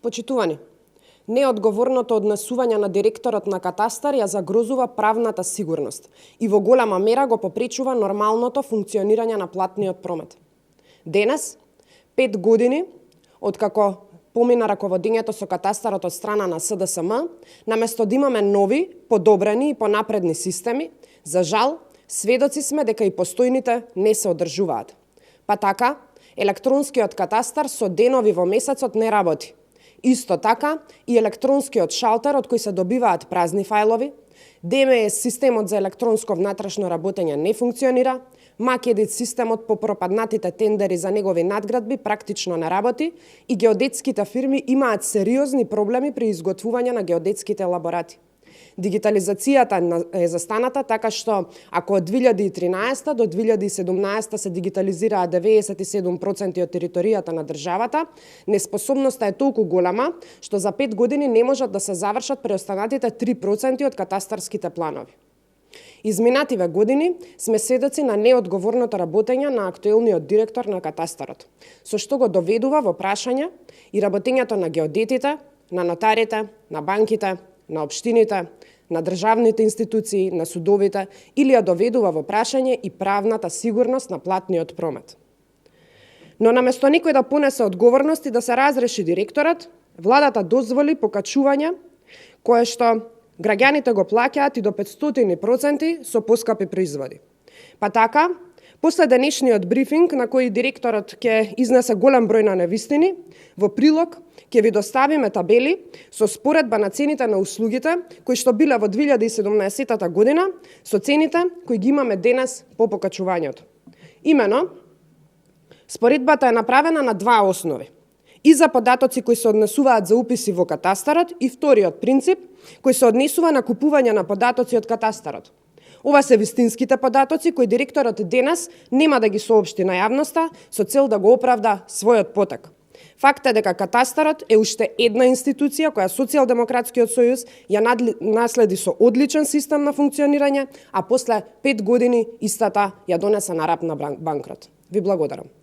Почитувани, неодговорното однесување на директорот на катастар ја загрозува правната сигурност и во голема мера го попречува нормалното функционирање на платниот промет. Денес, 5 години откако помина раководењето со катастарот од страна на СДСМ, наместо да имаме нови, подобрени и понапредни системи, за жал, сведоци сме дека и постојните не се одржуваат. Па така, електронскиот катастар со денови во месецот не работи. Исто така и електронскиот шалтер од кој се добиваат празни фајлови, ДМС системот за електронско внатрешно работење не функционира, Македит системот по пропаднатите тендери за негови надградби практично не работи и геодетските фирми имаат сериозни проблеми при изготвување на геодетските елаборати. Дигитализацијата е застаната така што ако од 2013 до 2017 се дигитализираа 97% од територијата на државата, неспособноста е толку голема што за 5 години не можат да се завршат преостанатите 3% од катастарските планови. Изминативе години сме сведоци на неодговорното работење на актуелниот директор на катастарот, со што го доведува во прашање и работењето на геодетите, на нотарите, на банките, на општините, на државните институции, на судовите или ја доведува во прашање и правната сигурност на платниот промет. Но наместо никој да понесе одговорност и да се разреши директорот, владата дозволи покачување кое што граѓаните го плаќаат и до 500% со поскапи производи. Па така, после денешниот брифинг на кој директорот ќе изнесе голем број на невистини, во прилог ќе ви доставиме табели со споредба на цените на услугите кои што биле во 2017 година со цените кои ги имаме денес по покачувањето. Имено, споредбата е направена на два основи. И за податоци кои се однесуваат за уписи во катастарот и вториот принцип кој се однесува на купување на податоци од катастарот. Ова се вистинските податоци кои директорот денес нема да ги соопшти на јавноста со цел да го оправда својот потек. Факт е дека катастарот е уште една институција која Социјалдемократскиот сојуз ја наследи со одличен систем на функционирање, а после 5 години истата ја донесе на рап на банкрот. Ви благодарам.